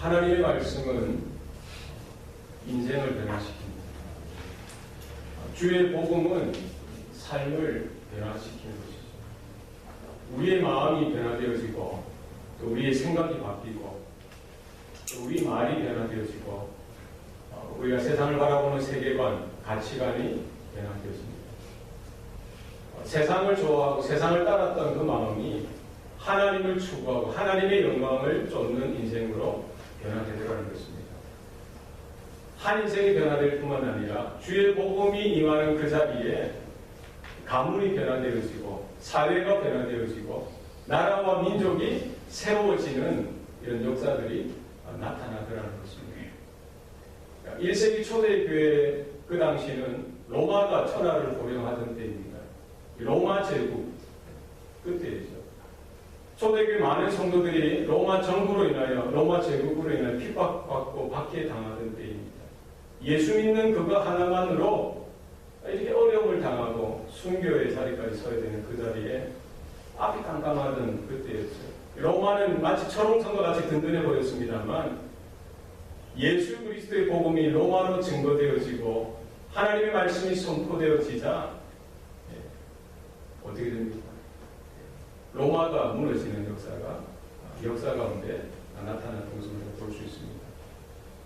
하나님의 말씀은 인생을 변화시킵니다. 주의 복음은 삶을 변화시키는 것이죠. 우리의 마음이 변화되어지고 또 우리의 생각이 바뀌고 또 우리 말이 변화되어지고 우리가 세상을 바라보는 세계관, 가치관이 변화되어집니다. 세상을 좋아하고 세상을 따랐던 그 마음이 하나님을 추구하고 하나님의 영광을 쫓는 인생으로 변화되더라는 것입니다. 한 인생이 변화될 뿐만 아니라 주의 복음이 임하는 그 자리에 가문이 변화되어지고 사회가 변화되어지고 나라와 민족이 새로워지는 이런 역사들이 나타나더라는 것입니다. 1세기 초대 교회 그 당시는 로마가 천하를 호령하던 때입니다. 로마 제국 그때이죠. 초대교회 많은 성도들이 로마 정부로 인하여 로마 제국으로 인하여 핍박받고 박해당하던 때입니다. 예수 믿는 그거 하나만으로 이렇게 어려움을 당하고 순교의 자리까지 서야 되는 그 자리에 앞이 깜깜하던 그때였어요. 로마는 마치 철옹성과 같이 든든해 보였습니다만 예수 그리스도의 복음이 로마로 증거되어지고 하나님의 말씀이 선포되어지자 어떻게 됩니까? 로마가 무너지는 역사 가운데 나타나는 것을 볼 수 있습니다.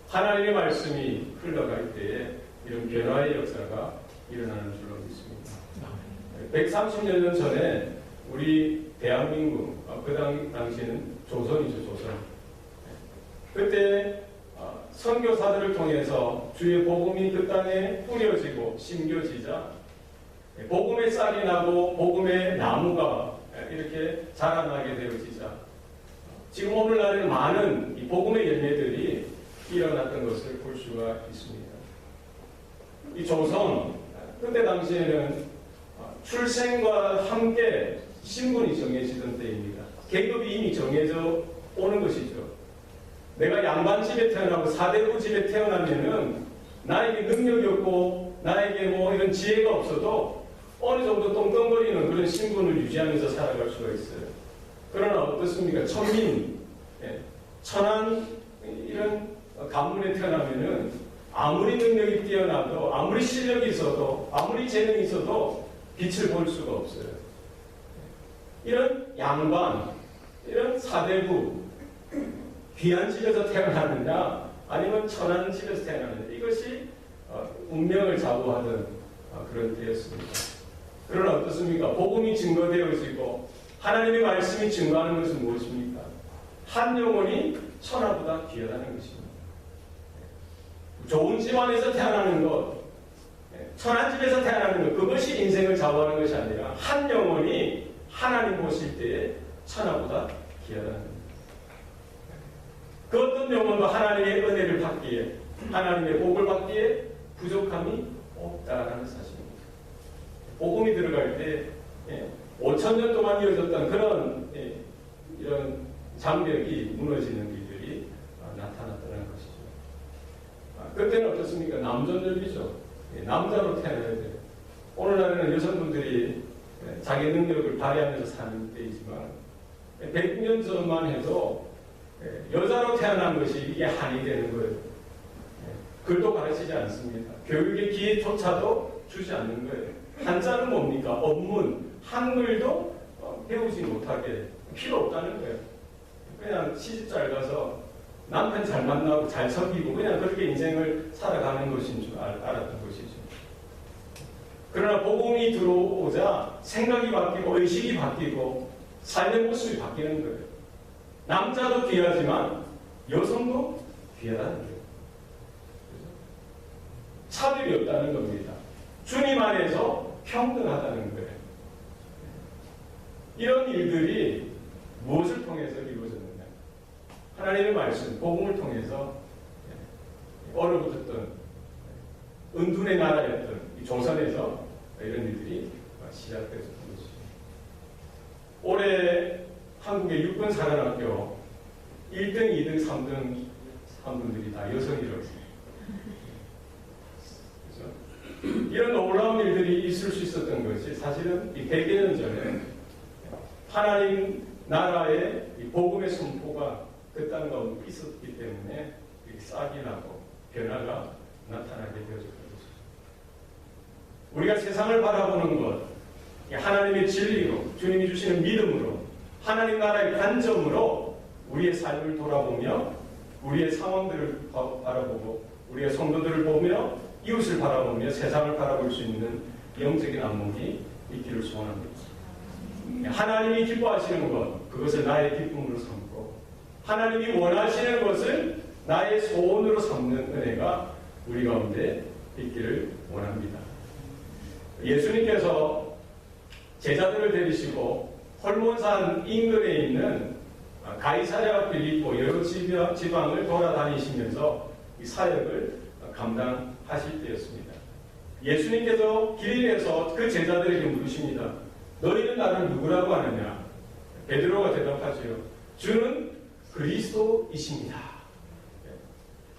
하나님의 말씀이 흘러갈 때에 이런 변화의 역사가 일어나는 줄로 믿습니다. 130년 전에 우리 대한민국, 그 당시에는 조선이죠, 조선. 그때 선교사들을 통해서 주의 복음이 그 땅에 뿌려지고 심겨지자 복음의 싹이 나고 복음의 나무가 이렇게 자라나게 되어지자 지금 오늘날에는 많은 이 복음의 열매들이 일어났던 것을 볼 수가 있습니다. 이 조선, 그때 당시에는 출생과 함께 신분이 정해지던 때입니다. 계급이 이미 정해져 오는 것이죠. 내가 양반집에 태어나고 사대부 집에 태어나면은 나에게 능력이 없고 나에게 뭐 이런 지혜가 없어도 어느 정도 똥똥거리는 그런 신분을 유지하면서 살아갈 수가 있어요. 그러나 어떻습니까? 천민, 천한 이런 가문에 태어나면은 아무리 능력이 뛰어나도 아무리 실력이 있어도 아무리 재능이 있어도 빛을 볼 수가 없어요. 이런 양반, 이런 사대부, 귀한 집에서 태어나느냐 아니면 천한 집에서 태어나느냐 이것이 운명을 좌우하던 그런 때였습니다. 그러나 어떻습니까? 복음이 증거되어지고 하나님의 말씀이 증거하는 것은 무엇입니까? 한 영혼이 천하보다 귀하다는 것입니다. 좋은 집안에서 태어나는 것, 천한 집에서 태어나는 것, 그것이 인생을 좌우하는 것이 아니라 한 영혼이 하나님 보실 때에 천하보다 귀하다는 것. 그 어떤 영혼도 하나님의 은혜를 받기에 하나님의 복을 받기에 부족함이 없다라는 사실입니다. 복음이 들어갈 때 5,000년 동안 이어졌던 그런 이런 장벽이 무너지는 일들이 나타났다는 것이죠. 그때는 어떻습니까? 남존여비죠. 남자로 태어나야 돼요. 오늘날에는 여성분들이 자기 능력을 발휘하면서 사는 때이지만 100년 전만 해도 여자로 태어난 것이 이게 한이 되는 거예요. 글도 가르치지 않습니다. 교육의 기회조차도 주지 않는 거예요. 한자는 뭡니까? 업문, 한글도 배우지 못하게 필요 없다는 거예요. 그냥 시집 잘 가서 남편 잘 만나고 잘 섬기고 그냥 그렇게 인생을 살아가는 것인 줄 알았던 것이죠. 그러나 복음이 들어오자 생각이 바뀌고 의식이 바뀌고 삶의 모습이 바뀌는 거예요. 남자도 귀하지만 여성도 귀하다는 거예요. 차별이 없다는 겁니다. 주님 안에서 평등하다는 거예요. 이런 일들이 무엇을 통해서 이루어졌느냐? 하나님의 말씀, 복음을 통해서 얼어붙었던 은둔의 나라였던 이 조선에서 이런 일들이 시작되었던 것이죠. 올해 한국의 육군사관학교 1등, 2등, 3등 분들이 다 여성이라고 했습니다. 이런 놀라운 일들이 있을 수 있었던 것이 사실은 100여 년 전에 하나님 나라의 이 복음의 선포가 그 땅 가운데 있었기 때문에 싹이 나고 변화가 나타나게 되어졌던 것이죠. 우리가 세상을 바라보는 것, 하나님의 진리로, 주님이 주시는 믿음으로, 하나님 나라의 관점으로 우리의 삶을 돌아보며 우리의 상황들을 바라보고 우리의 성도들을 보며 이웃을 바라보며 세상을 바라볼 수 있는 영적인 안목이 있기를 소원합니다. 하나님이 기뻐하시는 것, 그것을 나의 기쁨으로 삼고 하나님이 원하시는 것을 나의 소원으로 삼는 은혜가 우리 가운데 있기를 원합니다. 예수님께서 제자들을 데리시고 홀몬산 인근에 있는 가이사랴 빌립보 여러 지방을 돌아다니시면서 이 사역을 감당하실 때였습니다. 예수님께서 길에서 그 제자들에게 물으십니다. 너희는 나를 누구라고 하느냐? 베드로가 대답하지요. 주는 그리스도이십니다.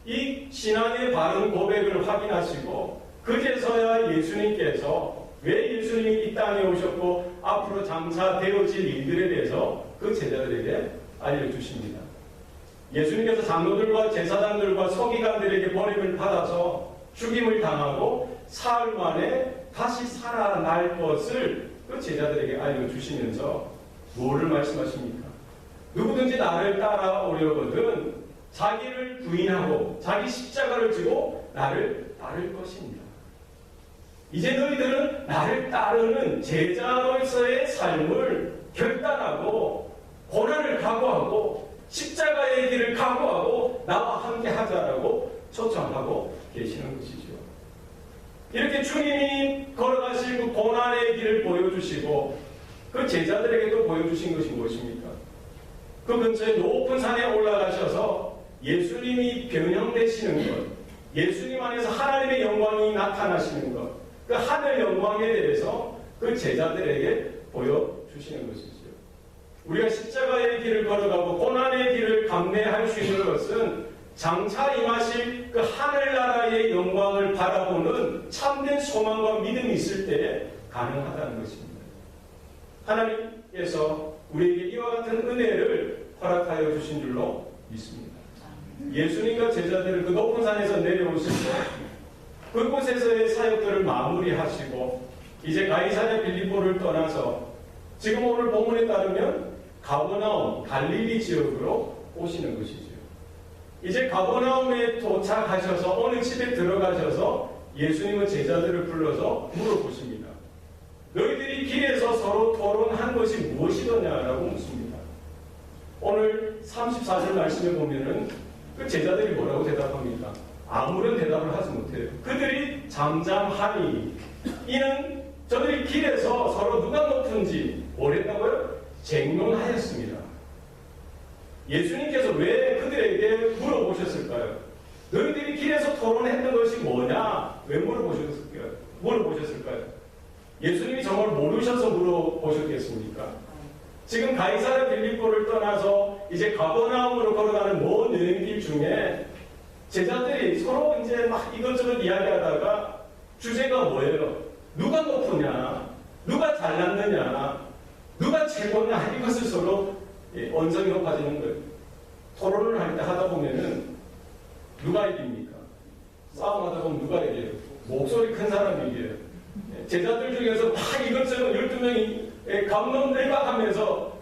이 신앙의 바른 고백을 확인하시고 그제서야 예수님께서 왜 예수님이 이 땅에 오셨고 앞으로 장차되어질 일들에 대해서 그 제자들에게 알려주십니다. 예수님께서 장로들과 제사장들과 서기관들에게 버림을 받아서 죽임을 당하고 사흘 만에 다시 살아날 것을 그 제자들에게 알려주시면서 뭐를 말씀하십니까? 누구든지 나를 따라오려거든 자기를 부인하고 자기 십자가를 지고 나를 따를 것입니다. 이제 너희들은 나를 따르는 제자로서의 삶을 결단하고 고난을 각오하고 십자가의 길을 각오하고 나와 함께 하자라고 초청하고 계시는 것이죠. 이렇게 주님이 걸어가실 그 고난의 길을 보여주시고 그 제자들에게도 보여주신 것이 무엇입니까? 그 근처에 높은 산에 올라가셔서 예수님이 변형되시는 것, 예수님 안에서 하나님의 영광이 나타나시는 것, 그 하늘 영광에 대해서 그 제자들에게 보여주시는 것이죠. 우리가 십자가의 길을 걸어가고 고난의 길을 감내할 수 있는 것은 장차 임하실 그 하늘나라의 영광을 바라보는 참된 소망과 믿음이 있을 때에 가능하다는 것입니다. 하나님께서 우리에게 이와 같은 은혜를 허락하여 주신 줄로 믿습니다. 예수님과 제자들을 그 높은 산에서 내려오실 때 그곳에서의 사역들을 마무리하시고 이제 가이사랴 빌립보를 떠나서 지금 오늘 본문에 따르면 가버나움, 갈릴리 지역으로 오시는 것이죠. 이제 가버나움에 도착하셔서 어느 집에 들어가셔서 예수님은 제자들을 불러서 물어보십니다. 너희들이 길에서 서로 토론한 것이 무엇이더냐라고 묻습니다. 오늘 34절 말씀에 보면은 그 제자들이 뭐라고 대답합니까? 아무런 대답을 하지 못해요. 그들이 잠잠하니 이는 저들이 길에서 서로 누가 높은지 뭐랬다고요? 쟁론하였습니다. 예수님께서 왜 그들에게 물어보셨을까요? 너희들이 길에서 토론했던 것이 뭐냐? 왜 물어보셨을까요? 예수님이 정말 모르셔서 물어보셨겠습니까? 지금 가이사랴 빌립보를 떠나서 이제 가버나움으로 걸어가는 먼 여행길 중에 제자들이 서로 이제 막 이것저것 이야기하다가 주제가 뭐예요? 누가 높으냐? 누가 잘났느냐? 누가 최고냐? 이것을 서로 언성이 높아지는 거예요. 토론을 할 때 하다 보면은 누가 이깁니까? 싸움하다 보면 누가 이겨요? 목소리 큰 사람이 이겨요. 제자들 중에서 막 이것저것 12명이 감론을박하면서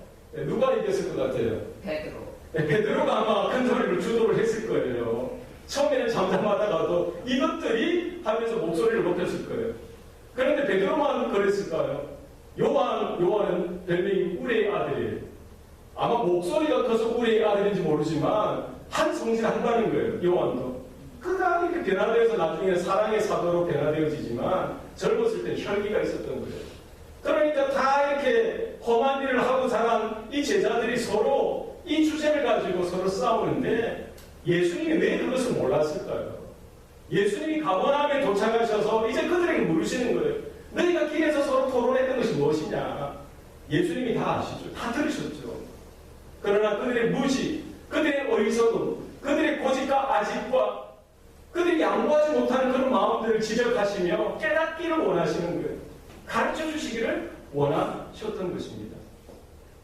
누가 이겼을 것 같아요? 베드로. 베드로가 아마 큰 소리로 주도를 했을 거예요. 처음에는 잠잠하다가도 이것들이 하면서 목소리를 높였을 거예요. 그런데 베드로만 그랬을까요? 요한은 별명이 우리의 아들이에요. 아마 목소리가 커서 우리의 아들인지 모르지만 한 성질한다는 거예요. 요한도. 그가 이렇게 변화되어서 나중에 사랑의 사도로 변화되어지지만 젊었을 때 혈기가 있었던 거예요. 그러니까 다 이렇게 험한 일을 하고 자란 이 제자들이 서로 이 주제를 가지고 서로 싸우는데 예수님이 왜 그것을 몰랐을까요? 예수님이 가버나움에 도착하셔서 이제 그들에게 물으시는 거예요. 너희가 길에서 서로 토론했던 것이 무엇이냐? 예수님이 다 아시죠. 다 들으셨죠. 그러나 그들의 무지, 그들의 어리석음, 그들의 고집과 아집과 그들이 양보하지 못하는 그런 마음들을 지적하시며 깨닫기를 원하시는 거예요. 가르쳐 주시기를 원하셨던 것입니다.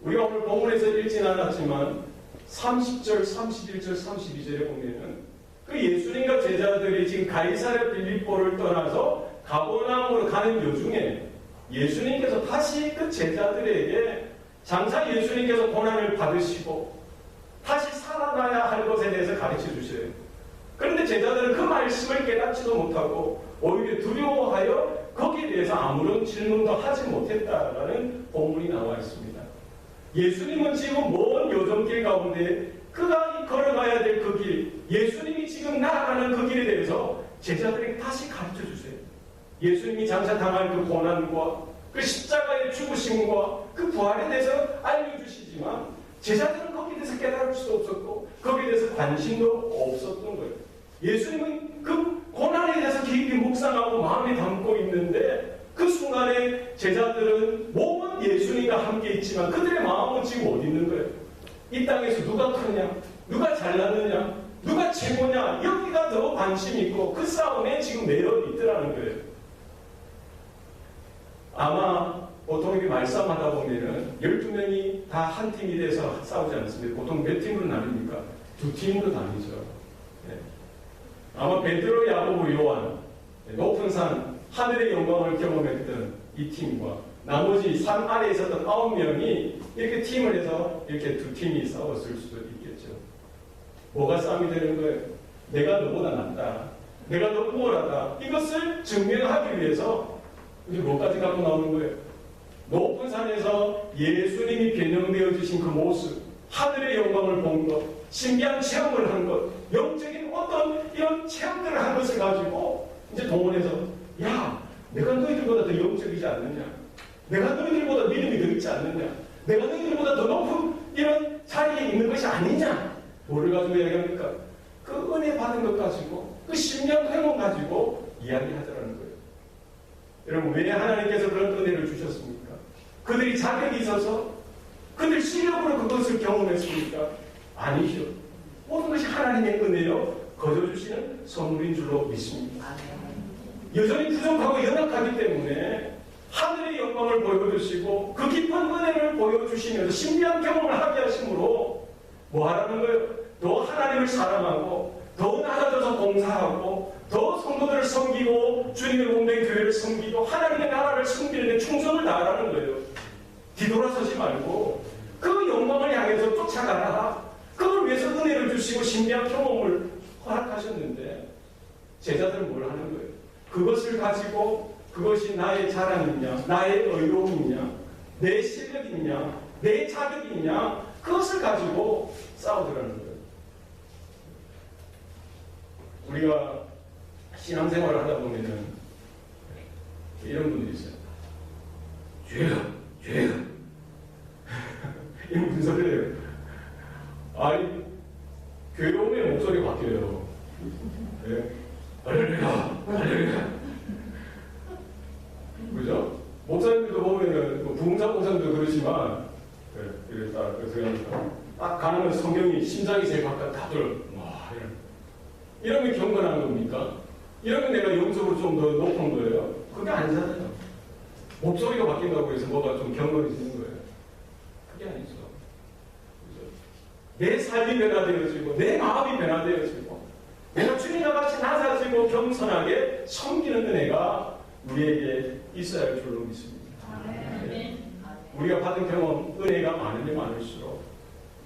우리가 오늘 본문에서 읽진 않았지만 30절, 31절, 32절에 보면은 그 예수님과 제자들이 지금 가이사랴 빌립보를 떠나서 가버나움으로 가는 도중에 예수님께서 다시 그 제자들에게 장차 예수님께서 고난을 받으시고 다시 살아나야 할 것에 대해서 가르쳐 주셔요. 그런데 제자들은 그 말씀을 깨닫지도 못하고 오히려 두려워하여 거기에 대해서 아무런 질문도 하지 못했다라는 본문이 나와 있습니다. 예수님은 지금 먼 요정길 가운데 그가 걸어가야 될 그 길, 예수님이 지금 나아가는 그 길에 대해서 제자들에게 다시 가르쳐 주세요. 예수님이 장차 당할 그 고난과 그 십자가의 죽으심과 그 부활에 대해서 알려주시지만 제자들은 거기에 대해서 깨달을 수도 없었고 거기에 대해서 관심도 없었던 거예요. 예수님은 그 고난에 대해서 깊이 묵상하고 마음에 담고 있는데 그 순간에 제자들은 몸은 예수님과 함께 있지만 그들의 마음은 지금 어디 있는 거예요? 이 땅에서 누가 크냐? 누가 잘났느냐? 누가 최고냐? 여기가 더 관심이 있고 그 싸움에 지금 매여 있더라는 거예요. 아마 보통 이렇게 말싸움하다 보면은 12명이 다 한 팀이 돼서 싸우지 않습니다. 보통 몇 팀으로 나뉩니까? 2팀으로 나뉘죠. 네. 아마 베드로, 야고보, 요한, 높은 산, 하늘의 영광을 경험했던 이 팀과 나머지 산 아래에 있었던 9명이 이렇게 팀을 해서 이렇게 2팀이 싸웠을 수도 있겠죠. 뭐가 싸움이 되는 거예요? 내가 너보다 낫다. 내가 더 우월하다. 이것을 증명하기 위해서 이제 뭐까지 갖고 나오는 거예요? 높은 산에서 예수님이 변형되어 주신 그 모습, 하늘의 영광을 본 것, 신비한 체험을 한 것, 영적인 어떤 이런 체험들을 한 것을 가지고 이제 동원해서 야, 내가 너희들보다 더 영적이지 않느냐? 내가 너희들보다 믿음이 더 있지 않느냐? 내가 너희들보다 더 높은 이런 자리에 있는 것이 아니냐? 뭐를 가지고 이야기합니까? 그 은혜 받은 것 가지고, 그 신비한 행운 가지고 이야기하더라는 거예요. 여러분, 왜 하나님께서 그런 은혜를 주셨습니까? 그들이 자격이 있어서 그들 실력으로 그것을 경험했습니까? 아니죠. 모든 것이 하나님의 은혜요 거저주시는 선물인 줄로 믿습니다. 여전히 부족하고 연약하기 때문에 하늘의 영광을 보여주시고 그 깊은 은혜를 보여주시면서 신비한 경험을 하게 하심으로 뭐 하라는 거예요? 더 하나님을 사랑하고 더 나아져서 봉사하고 더 성도들을 섬기고 주님의 몸된 교회를 섬기고 하나님의 나라를 섬기는 데 충성을 다하라는 거예요. 뒤돌아서지 말고 그 영광을 향해서 쫓아가라. 그걸 위해서 은혜를 주시고 신비한 경험을 허락하셨는데 제자들은 뭘 하는 거예요? 그것을 가지고 그것이 나의 자랑이냐, 나의 의로움이냐, 내 실력이냐, 내 자격이냐, 그것을 가지고 싸우더라는 거예요. 우리가 신앙생활을 하다 보면은 이런 분들이 있어요. 죄요. 이 무슨 소리예요? 아니, 괴로움의 목소리가 바뀌어요. 네. 할렐루야. 그죠? 목사님들도 보면은, 부흥사 목사님도 그러지만, 그래서 딱 가능한 성경이 심장이 제일 가까운 다들, 이러면 경건한 겁니까? 이러면 내가 영적으로 좀 더 높은 거예요? 그게 아니잖아요. 목소리가 바뀐다고 해서 뭐가 좀 경건해지는 거예요. 그게 아니죠. 그죠? 내 삶이 변화되어지고, 내 마음이 변화되어지고, 내가 주님과 같이 낮아지고 겸손하게 섬기는 은혜가 우리에게 있어야 할 줄로 믿습니다. 네. 우리가 받은 경험, 은혜가 많으면 많을수록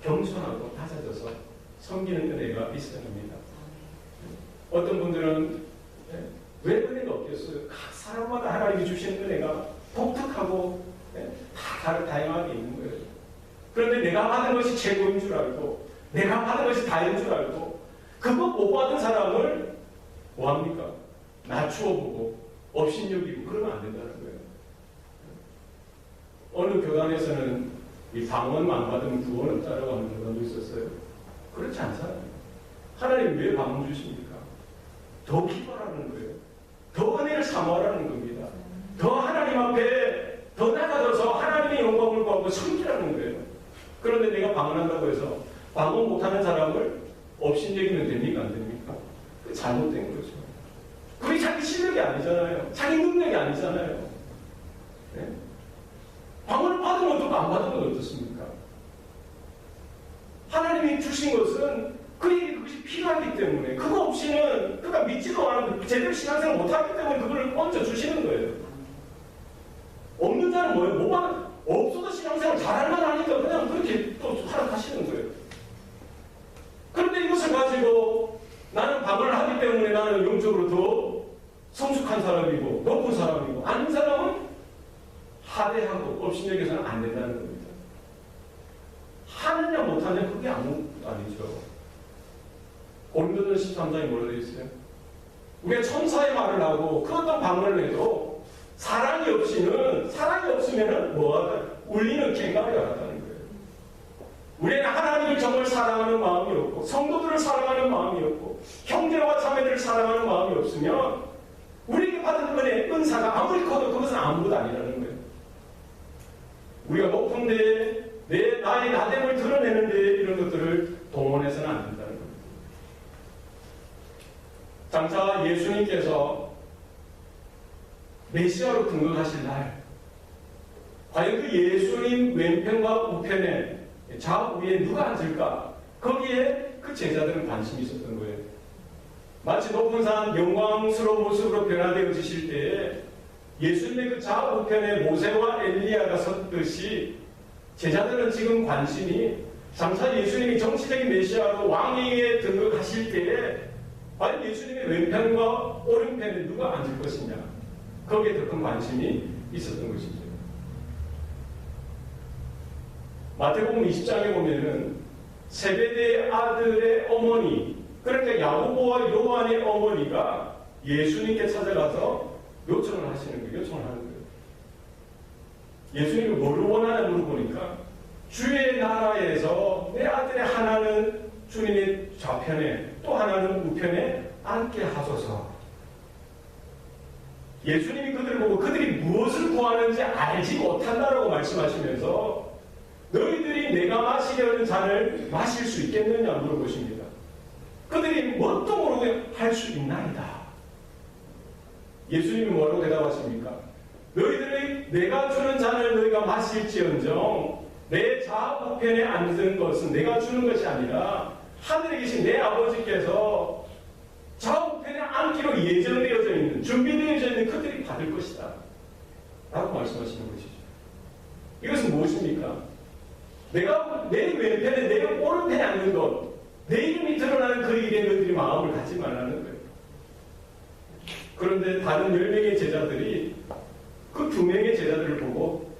겸손하고 낮아져서 섬기는 은혜가 있어야 합니다. 어떤 분들은 왜 은혜가 없겠어요? 각 사람마다 하나님이 주신 은혜가 독특하고 다 다양하게 있는 거예요. 그런데 내가 받은 것이 최고인 줄 알고 내가 받은 것이 다인 줄 알고 그거 못 받은 사람을 뭐합니까? 낮추어보고 업신여기고 그러면 안 된다는 거예요. 어느 교단에서는 이 방언만 받으면 구원 없다라고 하는 교단도 있었어요. 그렇지 않잖아요. 하나님 왜 방언 주십니까? 더 기뻐하라는 거예요. 더 은혜를 사모하라는 겁니다. 더 하나님 앞에 더 나가져서 하나님의 영광을 구하고 섬기라는 거예요. 그런데 내가 방언한다고 해서 방언 못하는 사람을 업신여기면 됩니까? 안 됩니까? 그게 잘못된 거죠. 그게 자기 실력이 아니잖아요. 자기 능력이 아니잖아요. 네? 방언을 받으면 어떻고 안 받으면 어떻습니까? 하나님이 때문에, 그거 없이는, 그러니까 믿지도 않고 제대로 신앙생활 못하기 때문에 그걸 얹어주시는 거예요. 없는 자는 뭐예요? 뭐가 없어도 신앙생활 잘할만 하니까 그냥 그렇게 또 허락하시는 거예요. 그런데 이것을 가지고 나는 방언을 하기 때문에 나는 영적으로 더 성숙한 사람이고 높은 사람이고 아닌 사람은 하대하고 업신여겨서는 안 된다는 겁니다. 하느냐 못하느냐 그게 아무것도 아니죠. 고린도전서 13장에 뭐라 되어 있어요? 우리가 천사의 말을 하고 그 어떤 방언을 해도 사랑이 없으면은 뭐하다? 울리는 꽹과리와 같다는 거예요. 우리는 하나님을 정말 사랑하는 마음이 없고 성도들을 사랑하는 마음이 없고 형제와 자매들을 사랑하는 마음이 없으면 우리에게 받은 은혜, 은사가 아무리 커도 그것은 아무것도 아니라는 거예요. 우리가 높은 데에 나의 나됨을 드러내는 데에 이런 것들을 동원해서는 안 된다는 겁니다. 장차 예수님께서 메시아로 등극하실 날 과연 그 예수님 왼편과 우편에 좌우에 누가 앉을까? 거기에 그 제자들은 관심이 있었던 거예요. 마치 높은 산 영광스러운 모습으로 변화되어지실 때에 예수님의 그 좌우편에 모세와 엘리야가 섰듯이 제자들은 지금 관심이 장차 예수님이 정치적인 메시아로 왕위에 등극하실 때에 과연 예수님의 왼편과 오른편에 누가 앉을 것이냐, 거기에 더 큰 관심이 있었던 것이죠. 마태복음 20장에 보면은 세베대의 아들의 어머니, 그러니까 야고보와 요한의 어머니가 예수님께 찾아가서 요청을 하시는 거예요. 요청을 하는 거예요. 예수님이 뭐를 원하냐 물어보니까 주의 나라에서 내 아들의 하나는 주님의 좌편에 또 하나는 우편에 앉게 하소서. 예수님이 그들을 보고 그들이 무엇을 구하는지 알지 못한다라고 말씀하시면서 너희들이 내가 마시려는 잔을 마실 수 있겠느냐 물어보십니다. 그들이 뭣도 모르게 할 수 있나이다. 예수님이 뭐라고 대답하십니까? 너희들이 내가 주는 잔을 너희가 마실지언정 내 좌우편에 앉은 것은 내가 주는 것이 아니라 하늘에 계신 내 아버지께서 좌우편에 앉기로 예정되어져 있는, 준비되어져 있는 그들이 받을 것이다 라고 말씀하시는 것이죠. 이것은 무엇입니까? 내가 내 왼편에 내 오른편에 앉는 것, 내 이름이 드러나는 그 일에 너희들이 마음을 갖지 말라는 거예요. 그런데 다른 10명의 제자들이 그 2명의 제자들을 보고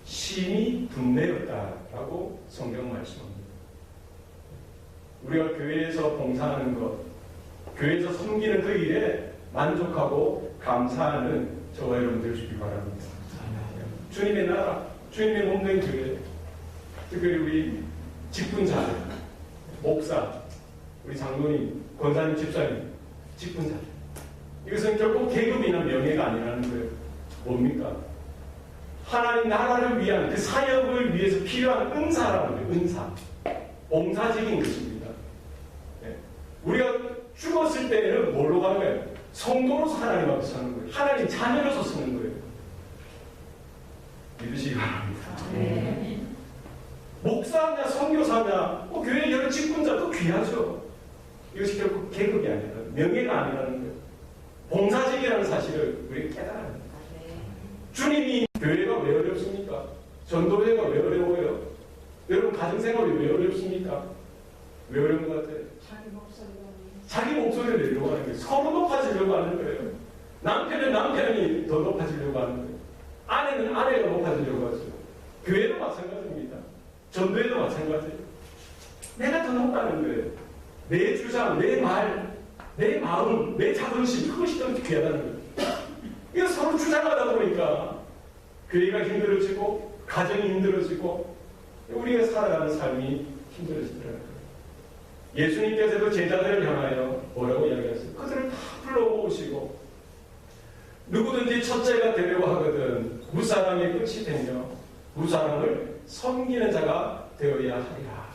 심히 분내었다라고 성경 말씀합니다. 우리가 교회에서 봉사하는 것, 교회에서 섬기는 그 일에 만족하고 감사하는 저와 여러분 되시기 바랍니다. 주님의 나라, 주님의 몸된 교회, 특별히 우리 직분자, 목사, 우리 장로님, 권사님, 집사님, 직분자, 이것은 결국 계급이나 명예가 아니라는 거예요. 뭡니까? 하나님 나라를 위한 그 사역을 위해서 필요한 은사라는 거예요. 은사. 봉사직인 것입니다. 네. 우리가 죽었을 때는 뭘로 가는 거예요? 성도로서 하나님 앞에 서는 거예요. 하나님 자녀로서 서는 거예요. 믿으시기 바랍니다. 네. 목사냐, 선교사냐, 교회 여러 직분자도 귀하죠. 이것이 결국 계급이 아니라 명예가 아니라는 거예요. 봉사직이라는 사실을 우리가 깨달아야 합니다. 주님이 교회가 왜 어렵습니까? 전도회가 왜 어려워요? 여러분 가정생활이 왜 어렵습니까? 왜 어려운 것 같아요? 자기 목소리를 내려고 하는 거예요. 서로 높아지려고 하는 거예요. 남편은 남편이 더 높아지려고 하는 거예요. 아내는 아내가 높아지려고 하죠. 교회도 마찬가지입니다. 전도회도 마찬가지예요. 내가 더 높다는 거예요. 내 주장, 내 말, 내 마음, 내 자존심, 그것이 더 귀하다는 거예요. 이거 서로 주장하다 보니까 교회가 힘들어지고 가정이 힘들어지고 우리가 살아가는 삶이 힘들어지더라고요. 예수님께서도 제자들을 향하여 뭐라고 이야기하세요? 그들을 다 불러오시고 누구든지 첫째가 되려고 하거든 무사랑의 끝이 되며 무사랑을 섬기는 자가 되어야 하리라.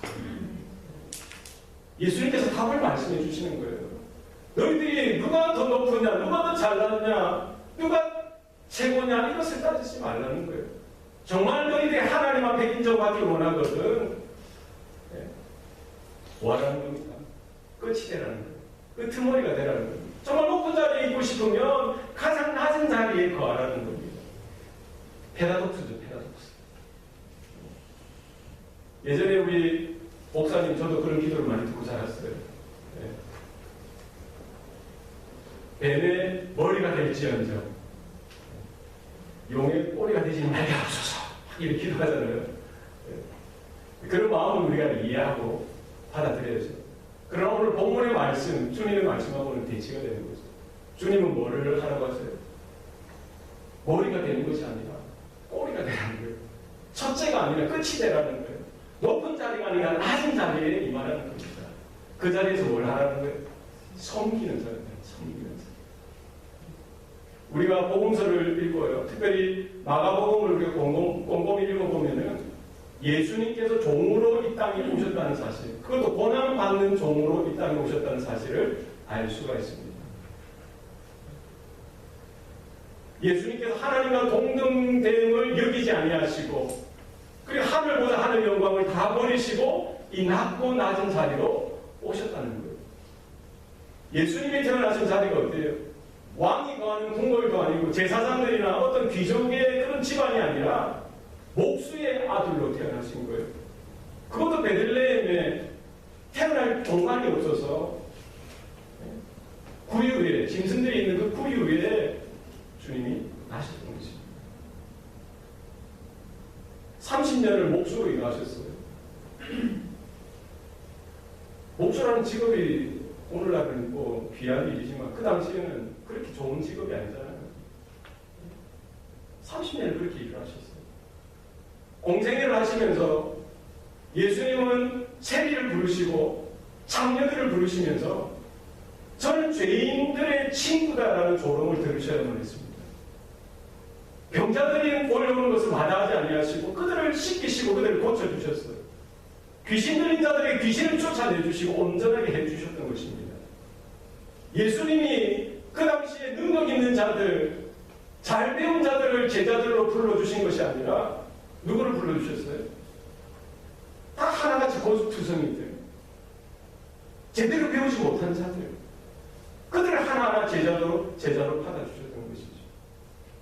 예수님께서 답을 말씀해 주시는 거예요. 너희들이 누가 더 높으냐, 누가 더 잘났냐, 누가 최고냐, 이것을 따지지 말라는 거예요. 정말 너희들이 하나님 앞에 인정받기 원하거든 뭐 하라는 겁니까? 끝이 되라는 거예요. 끄트머리가 되라는 거예요. 정말 높은 자리에 있고 싶으면 가장 낮은 자리에 거하라는 겁니다. 페라독스죠, 페라독스. 예전에 우리 목사님, 저도 그런 기도를 많이 듣고 자랐어요. 뱀의 머리가 될지언정 용의 꼬리가 되지 말게 하소서, 이렇게 기도하잖아요. 그런 마음을 우리가 이해하고 받아들여야죠. 그러나 오늘 본문의 말씀, 주님의 말씀하고는 대치가 되는 거죠. 주님은 뭐를 하라고 하세요? 머리가 되는 것이 아니라 꼬리가 되라는 거예요. 첫째가 아니라 끝이 되라는 거예요. 높은 자리가 아니라 낮은 자리에 임하라는 겁니다. 그 자리에서 뭘 하라는 거예요? 섬기는 자리입니다. 섬기는 자리. 우리가 복음서를 읽어요. 특별히 마가복음을 우리가 꼼꼼히 읽어보면은 예수님께서 종으로 이 땅에 오셨다는 사실, 그것도 고난받는 종으로 이 땅에 오셨다는 사실을 알 수가 있습니다. 예수님께서 하나님과 동등됨을 여기지 아니하시고, 그리고 하늘보다 하늘 영광을 다 버리시고 이 낮고 낮은 자리로 오셨다는 거예요. 예수님이 태어나신 자리가 어때요? 왕이 거하는 궁궐도 아니고 제사장들이나 어떤 귀족의 그런 집안이 아니라 목수의 아들로 태어나신 거예요. 그것도 베들레헴에 태어날 공간이 없어서 구유 위에, 짐승들이 있는 그 구유 위에 주님이 나셨던 것입니다. 30년을 목수로 일하셨어요. 목수라는 직업이 오늘날은 뭐 귀한 일이지만 그 당시에는 그렇게 좋은 직업이 아니잖아요. 30년을 그렇게 일을 하셨어요. 공생애를 하시면서 예수님은 세리를 부르시고 장녀들을 부르시면서 저는 죄인들의 친구다라는 조롱을 들으셔야만 했습니다. 병자들이 몰려오는 것을 마다하지 아니하시고 그들을 씻기시고 그들을 고쳐주셨어요. 귀신 들린 자들에게 귀신을 쫓아내주시고 온전하게 해주셨던 것입니다. 예수님이 그 당시에 능력 있는 자들, 잘 배운 자들을 제자들로 불러주신 것이 아니라 누구를 불러주셨어요? 다 하나같이 고수투성이들, 제대로 배우지 못한 자들, 그들을 하나하나 제자로 받아주셨던 것이죠.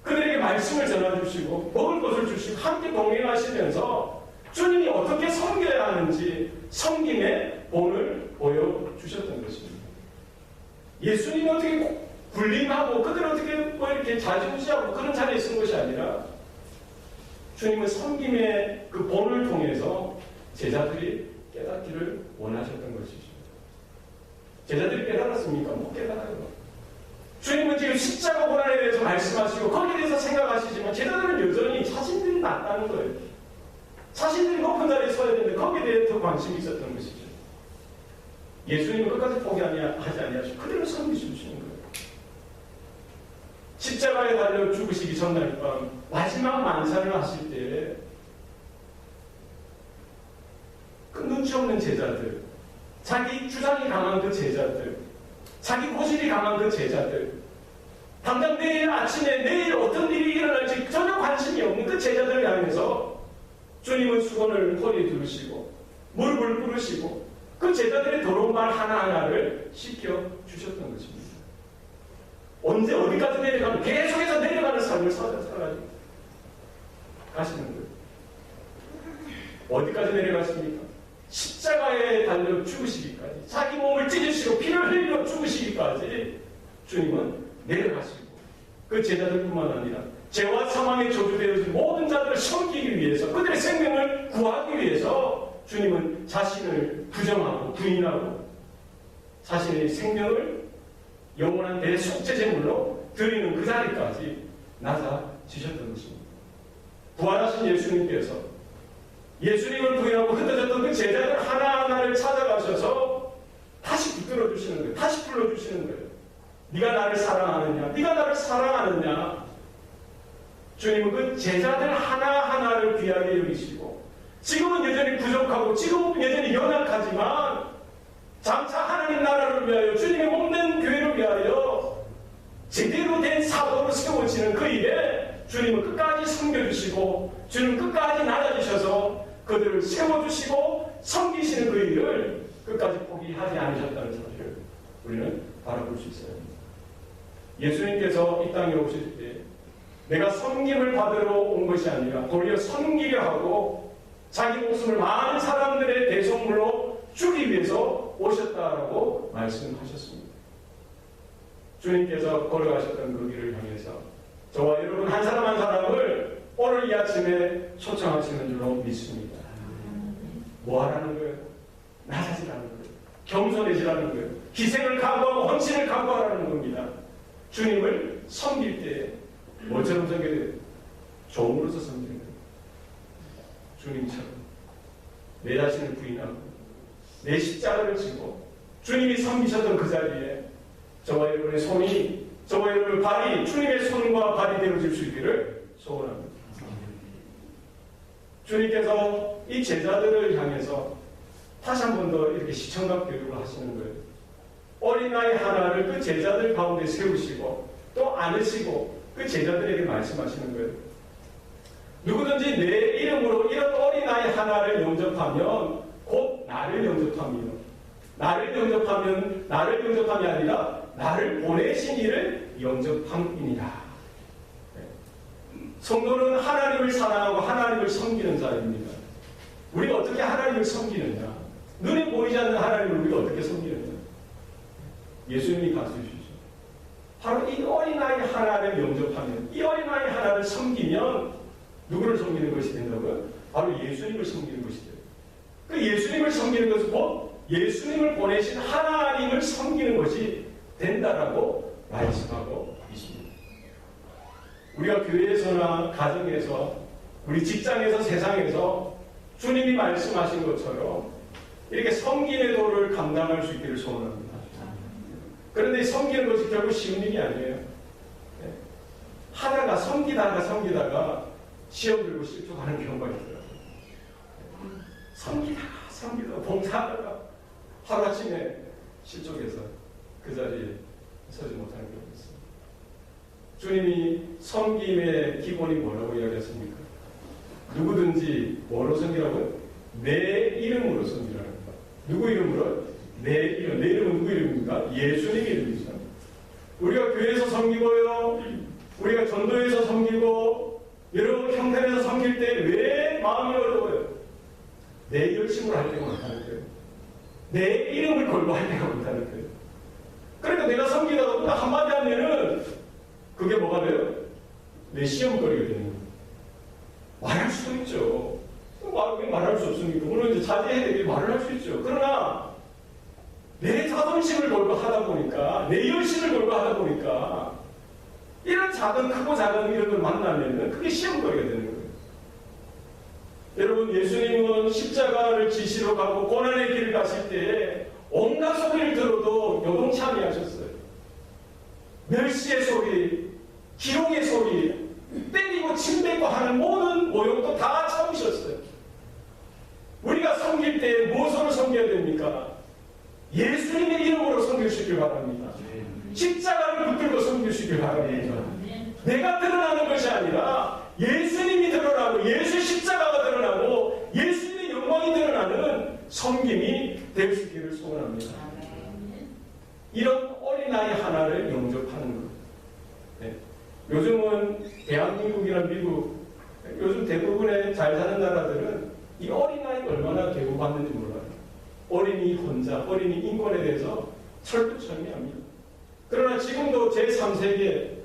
그들에게 말씀을 전해주시고 먹을 것을 주시고 함께 동행하시면서 주님이 어떻게 섬겨야 하는지 섬김의 본을 보여주셨던 것입니다. 예수님이 어떻게 군림하고 그들을 어떻게 뭐 이렇게 자주지하고 그런 자리에 있은 것이 아니라 주님은 섬김의 그 본을 통해서 제자들이 깨닫기를 원하셨던 것이죠. 제자들이 깨달았습니까? 못 깨달아요. 주님은 지금 십자가 고난에 대해서 말씀하시고 거기에 대해서 생각하시지만 제자들은 여전히 자신들이 낫다는 거예요. 자신들이 높은 자리에 서야 되는데 거기에 대해 더 관심이 있었던 것이죠. 예수님은 끝까지 포기하지 아니하시고 그대로 섬기시는 거예요. 십자가에 달려 죽으시기 전날 밤 마지막 만찬을 하실 때 그 눈치 없는 제자들, 자기 주장이 강한 그 제자들, 자기 고집이 강한 그 제자들, 당장 내일 아침에 내일 어떤 일이 일어날지 전혀 관심이 없는 그 제자들을 향해서 주님은 수건을 허리에 두르시고 무릎을 꿇으시고 그 제자들의 더러운 말 하나하나를 씻겨주셨던 것입니다. 언제 어디까지 내려가면 계속해서 내려가는 삶을 살아가지고 가시는 거예요. 어디까지 내려갔습니까? 십자가에 달려 죽으시기까지, 자기 몸을 찢으시고 피를 흘려 죽으시기까지 주님은 내려가시고 그 제자들뿐만 아니라 죄와 사망에 저주되어진 모든 자들을 섬기기 위해서, 그들의 생명을 구하기 위해서 주님은 자신을 부정하고 부인하고 자신의 생명을 영원한 대속죄 제물로 드리는 그 자리까지 낮아지셨던 것입니다. 부활하신 예수님께서 예수님을 부인하고 흩어졌던 그 제자들 하나하나를 찾아가셔서 다시 붙들어 주시는 거예요. 다시 불러주시는 거예요. 네가 나를 사랑하느냐? 네가 나를 사랑하느냐? 주님은 그 제자들 하나하나를 귀하게 여기시고 지금은 여전히 부족하고 지금은 여전히 연약하지만 장차 하나님 나라를 위하여 주님의 몸된 교회를 위하여 제대로 된 사도로 세워지는 그 일에 주님은 끝까지 섬겨주시고 주님은 끝까지 낮아지셔서 그들을 세워주시고 섬기시는 그 일을 끝까지 포기하지 않으셨다는 사실을 우리는 바라볼 수 있어야 합니다. 예수님께서 이 땅에 오실 때 내가 섬김을 받으러 온 것이 아니라 도리어 섬기려 하고 자기 목숨을 많은 사람들의 대속물로 주기 위해서 오셨다라고 말씀하셨습니다. 주님께서 걸어가셨던 그 길을 향해서 저와 여러분 한 사람 한 사람을 오늘 이 아침에 초청하시는 줄로 믿습니다. 뭐 하라는 거예요? 나서지라는 거예요. 겸손해지라는 거예요. 희생을 각오하고 헌신을 각오하라는 겁니다. 주님을 섬길 때 뭐처럼 섬겨야 돼요? 종으로서 섬기는 거예요. 주님처럼 내 자신을 부인하고 내 십자가를 지고 주님이 섬기셨던 그 자리에 저와 여러분의 손이, 저와 여러분의 발이 주님의 손과 발이 되어질 수 있기를 소원합니다. 주님께서 이 제자들을 향해서 다시 한 번 더 이렇게 시청각 교육을 하시는 거예요. 어린아이 하나를 그 제자들 가운데 세우시고 또 안으시고 그 제자들에게 말씀하시는 거예요. 누구든지 내 이름으로 이런 어린아이 하나를 영접하면 곧 나를 영접하며 나를 영접함이 아니라 나를 보내신 이를 영접함이니라. 성도는 하나님을 사랑하고 하나님을 섬기는 자입니다. 우리가 어떻게 하나님을 섬기느냐? 눈에 보이지 않는 하나님을 우리가 어떻게 섬기느냐? 예수님이 가르쳐주시죠. 바로 이 어린아이 하나를 영접하면, 이 어린아이 하나를 섬기면 누구를 섬기는 것이 된다고요? 바로 예수님을 섬기는 것이 돼요. 그 예수님을 섬기는 것은 곧 예수님을 보내신 하나님을 섬기는 것이 된다라고 말씀하고 있습니다. 우리가 교회에서나 가정에서, 우리 직장에서, 세상에서 주님이 말씀하신 것처럼 이렇게 섬김의 도를 감당할 수 있기를 소원합니다. 그런데 섬기는 것이 결국 쉬운 일이 아니에요. 하다가 섬기다가 시험 들고 실족하는 경우가 있더라고요. 섬기다가 봉사하다가 하루아침에 실족해서 그 자리에 서지 못하는 경우가 있습니다. 주님이 섬김의 기본이 뭐라고 이야기했습니까? 누구든지 뭐로 섬기라고요? 내 이름으로 섬기라는 거예요. 누구 이름으로? 내 이름. 내 이름은 누구 이름입니까? 예수님 이름이죠. 우리가 교회에서 섬기고요, 우리가 전도에서 섬기고 여러 형편에서 섬길 때 왜 마음이 어려워요? 내 열심을 할 때가 못하는 거예요. 내 이름을 걸고 할 때가 못하는 거예요. 그러니까 내가 섬기다가 누가 한마디 하면은 그게 뭐가 돼요? 내 시험거리가 되는 거예요. 말할 수도 있죠. 왜 말할 수 없습니까? 물론 이제 자제해야 되게 말을 할 수 있죠. 그러나 내 자존심을 걸고 하다 보니까, 내 열심을 걸고 하다 보니까 이런 크고 작은 이런 걸 만나면 그게 시험거리가 되는 거예요. 여러분, 예수님은 십자가를 지시러 가고 고난의 길을 가실 때 온갖 소리를 들어도 요동치 아니하셨어요. 멸시의 소리, 기롱의 소리, 때리고 침뱉고 하는 모든 모욕도 다 참으셨어요. 우리가 섬길 때 무엇으로 섬겨야 됩니까? 예수님의 이름으로 섬기시길 바랍니다. 십자가를 붙들고 섬기시길 바랍니다. 내가 드러나는 것이 아니라 예수님이 드러나고 예수 십자가가 드러나고 예수님의 영광이 드러나는 섬김이 될 수 있기를 소원합니다. 이런 어린아이 하나를 영접하는 것. 네. 요즘은 대한민국이나 미국, 요즘 대부분의 잘 사는 나라들은 이 어린아이가 얼마나 대우받는지 몰라요. 어린이 혼자, 어린이 인권에 대해서 철두철미합니다. 그러나 지금도 제3세계,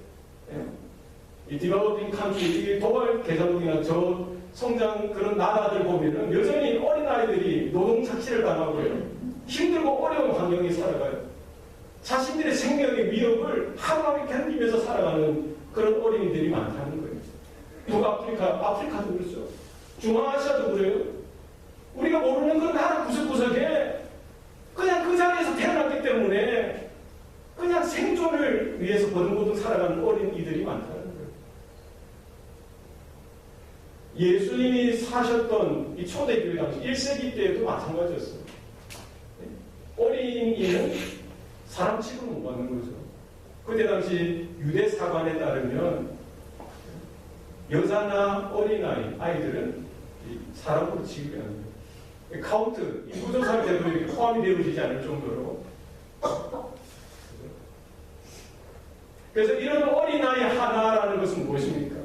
이 디벨로핑 컨트리, 도발 개발국이나 저성장 그런 나라들 보면은 여전히 어린아이들이 노동착취를 당하고요. 힘들고 어려운 환경에 살아가요. 자신들의 생명의 위협을 하루하루 견디면서 살아가는 그런 어린이들이 많다는 거예요. 북아프리카도 그렇죠. 중앙아시아도 그래요. 우리가 모르는 그 나라 구석구석에 그냥 그 자리에서 태어났기 때문에 그냥 생존을 위해서 버둥버둥 살아가는 어린이들이 많다는 거예요. 예수님이 사셨던 이 초대교회 당시 1세기 때에도 마찬가지였어요. 어린이는 사람 취급 못 받는 거죠. 그때 당시 유대 사관에 따르면 여자나 어린아이, 아이들은 사람으로 취급이 안 돼요. 카운트, 인구조사를 해도 이렇게 포함이 되어지지 않을 정도로. 그래서 이런 어린아이 하나라는 것은 무엇입니까?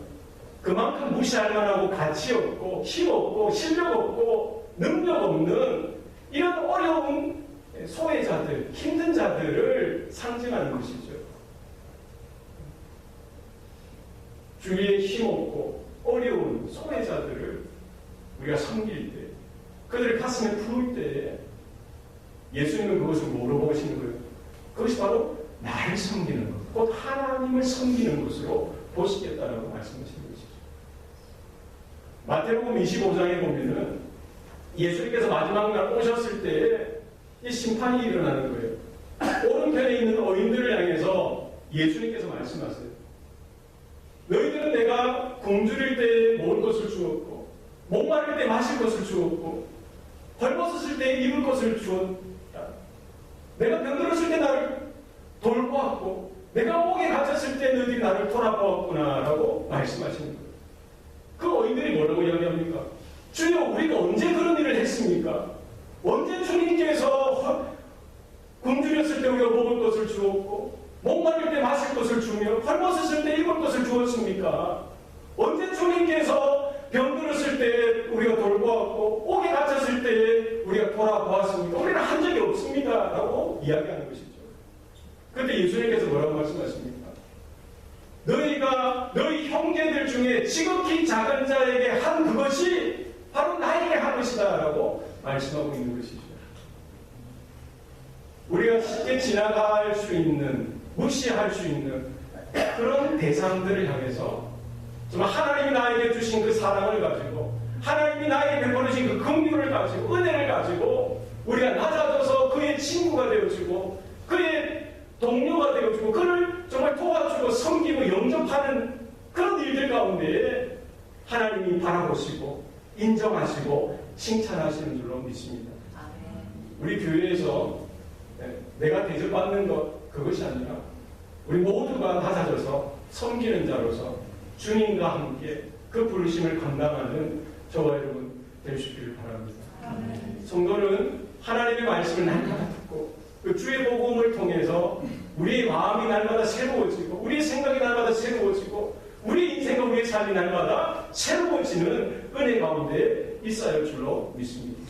그만큼 무시할 만하고 가치 없고 힘 없고 실력 없고 능력 없는 이런 어려운 소외자들, 힘든 자들을 상징하는 것이죠. 주위에 힘 없고 어려운 소외자들을 우리가 섬길 때, 그들의 가슴에 품을 때에 예수님은 그것을 뭐로 보시는 거예요? 그것이 바로 나를 섬기는 것, 곧 하나님을 섬기는 것으로 보시겠다라고 말씀하시는 것이죠. 마태복음 25장에 보면은 예수님께서 마지막 날 오셨을 때에 이 심판이 일어나는 거예요. 오른편에 있는 어인들을 향해서 예수님께서 말씀하세요. 너희들은 내가 굶주릴 때 먹을 것을 주었고, 목마를 때 마실 것을 주었고, 벌벗었을 때 입을 것을 주었다. 내가 병들었을 때 나를 돌보았고, 내가 옥에 갇혔을 때 너희들이 나를 돌아보았구나라고 말씀하시는 거예요. 그 어인들이 뭐라고 이야기합니까? 주여, 우리가 언제 그런 일을 했습니까? 언제 주님께서 굶주렸을 때 우리가 먹을 것을 주었고, 목마를 때 마실 것을 주며 헐벗었을 때 입을 것을 주었습니까? 언제 주님께서 병들었을 때 우리가 돌보았고 옥에 갇혔을 때 우리가 돌아보았습니까? 우리는 한 적이 없습니다 라고 이야기하는 것이죠. 그런데 예수님께서 뭐라고 말씀하십니까? 너희가 너희 형제들 중에 지극히 작은 자에게 한 그것이 바로 나에게 한 것이다 라고 말씀하고 있는 것이죠. 우리가 쉽게 지나갈 수 있는, 무시할 수 있는 그런 대상들을 향해서 정말 하나님이 나에게 주신 그 사랑을 가지고, 하나님이 나에게 베풀어주신 그 긍휼을 가지고, 은혜를 가지고 우리가 낮아져서 그의 친구가 되어주고 그의 동료가 되어주고 그를 정말 도와주고 섬기고 영접하는 그런 일들 가운데 하나님이 바라보시고 인정하시고 칭찬하시는 줄로 믿습니다. 우리 교회에서 내가 대접받는 것, 그것이 아니라 우리 모두가 낮아져서 섬기는 자로서 주님과 함께 그 부르심을 감당하는 저와 여러분 되시기를 바랍니다. 성도는 하나님의 말씀을 날마다 듣고 그 주의 복음을 통해서 우리의 마음이 날마다 새로워지고 우리의 생각이 날마다 새로워지고 우리 인생과 우리의 삶이 날마다 새로워지는 은혜 가운데 있어야 할 줄로 믿습니다.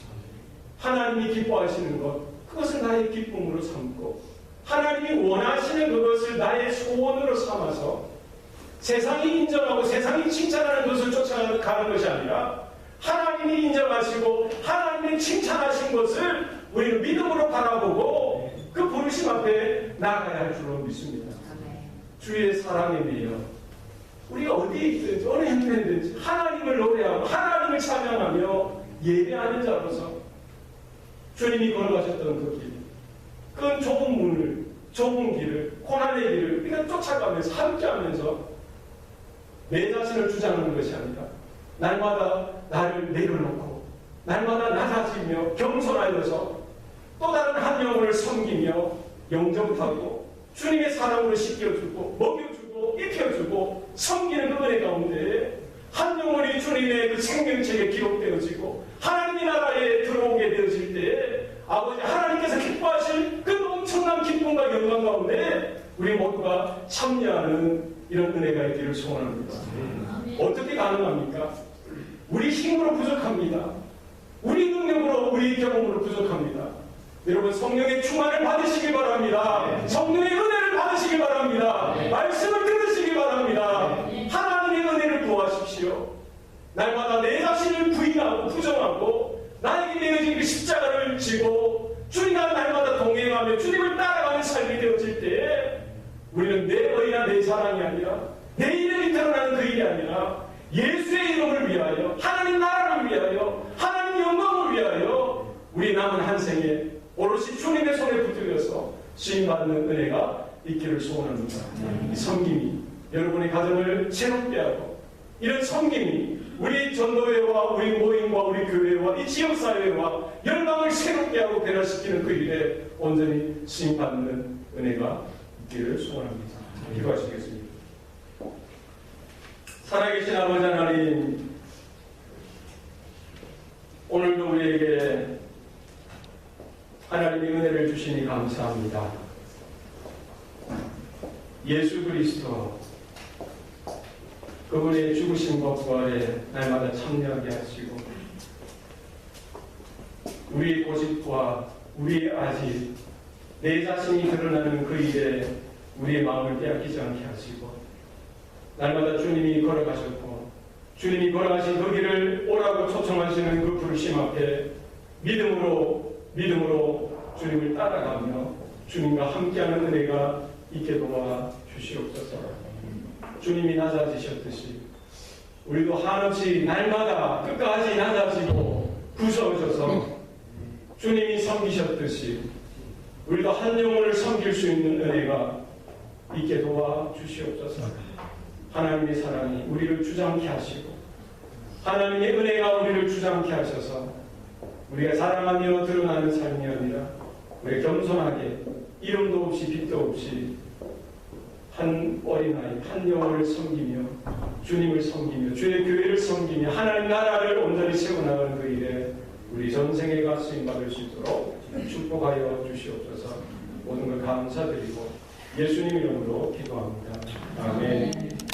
하나님이 기뻐하시는 것, 그것을 나의 기쁨으로 삼고 하나님이 원하시는 그것을 나의 소원으로 삼아서 세상이 인정하고 세상이 칭찬하는 것을 쫓아가는 것이 아니라 하나님이 인정하시고 하나님이 칭찬하신 것을 우리는 믿음으로 바라보고 그 부르심 앞에 나아가야 할 줄로 믿습니다. 주의 사랑에 대하여 우리가 어디에 있든지 어느 행동이든지 하나님을 노래하고 하나님을 찬양하며 예배하는 자로서 주님이 걸어가셨던 그 길, 그 좁은 문을, 좁은 길을, 고난의 길을 우리가 쫓아가면서 함께하면서 내 자신을 주장하는 것이 아니라 날마다 나를 내려놓고 날마다 낮아지며 겸손하여서 또 다른 한 영혼을 섬기며 영접하고 주님의 사랑으로 씻겨주고 먹여주고 입혀주고 섬기는 그 은혜 가운데 한 영혼이 주님의 그 생명책에 기록되어지고 하나님의 나라에 들어오게 되어질 때 아버지 하나님께서 기뻐하실 그 엄청난 기쁨과 영광 가운데 우리 모두가 참여하는 이런 은혜가 있기를 소원합니다. 어떻게 가능합니까? 우리 힘으로 부족합니다. 우리 능력으로, 우리 경험으로 부족합니다. 여러분 성령의 충만을 받으시기 바랍니다. 성령의 은혜를 받으시기 바랍니다. 말씀을 들으시기 바랍니다. 하나님의 은혜를 구하십시오. 날마다 내 자신을 부인하고 부정하고 나에게 내어진 그 십자가를 지고 주님과 날마다 동행하며 주님을 따라가는 삶이 되어질 때 우리는 내 의나 내 사랑이 아니라 내 이름이 드러나는 그 일이 아니라 예수의 이름을 위하여 하나님 나라를 위하여 하나님 영광을 위하여 우리 남은 한 생에 오롯이 주님의 손에 붙들려서 쓰임받는 은혜가 있기를 소원합니다. 이 섬김이 여러분의 가정을 새롭게 하고 이런 섬김이 우리 전도회와 우리 모임과 우리 교회와 이 지역사회와 열방을 새롭게 하고 변화시키는 그 일에 온전히 쓰임받는 은혜가 있기를 소원합니다. 기도하시겠습니다. 살아계신 아버지 하나님, 오늘도 우리에게 하나님의 은혜를 주시니 감사합니다. 예수 그리스도 그분의 죽으심과 부활에 날마다 참여하게 하시고 우리의 고집과 우리의 아집, 내 자신이 드러나는 그 일에 우리의 마음을 빼앗기지 않게 하시고 날마다 주님이 걸어가셨고 주님이 걸어가신 그 길을 오라고 초청하시는 그 부르심 앞에 믿음으로 주님을 따라가며 주님과 함께하는 은혜가 있게 도와 주시옵소서. 주님이 낮아지셨듯이 우리도 한없이 날마다 끝까지 낮아지고 부서져서 주님이 섬기셨듯이 우리도 한 영혼을 섬길 수 있는 은혜가 있게 도와 주시옵소서. 하나님의 사랑이 우리를 주장케 하시고 하나님의 은혜가 우리를 주장케 하셔서 우리가 사랑하며 드러나는 삶이 아니라 우리 겸손하게 이름도 없이 빛도 없이 한 어린아이 한 영혼을 섬기며 주님을 섬기며 주의 교회를 섬기며 하나님 나라를 온전히 세워나가는 그 일에 우리 전생애가 쓰임받을 수 있도록 축복하여 주시옵소서. 모든 걸 감사드리고 예수님 이름으로 기도합니다. 아멘.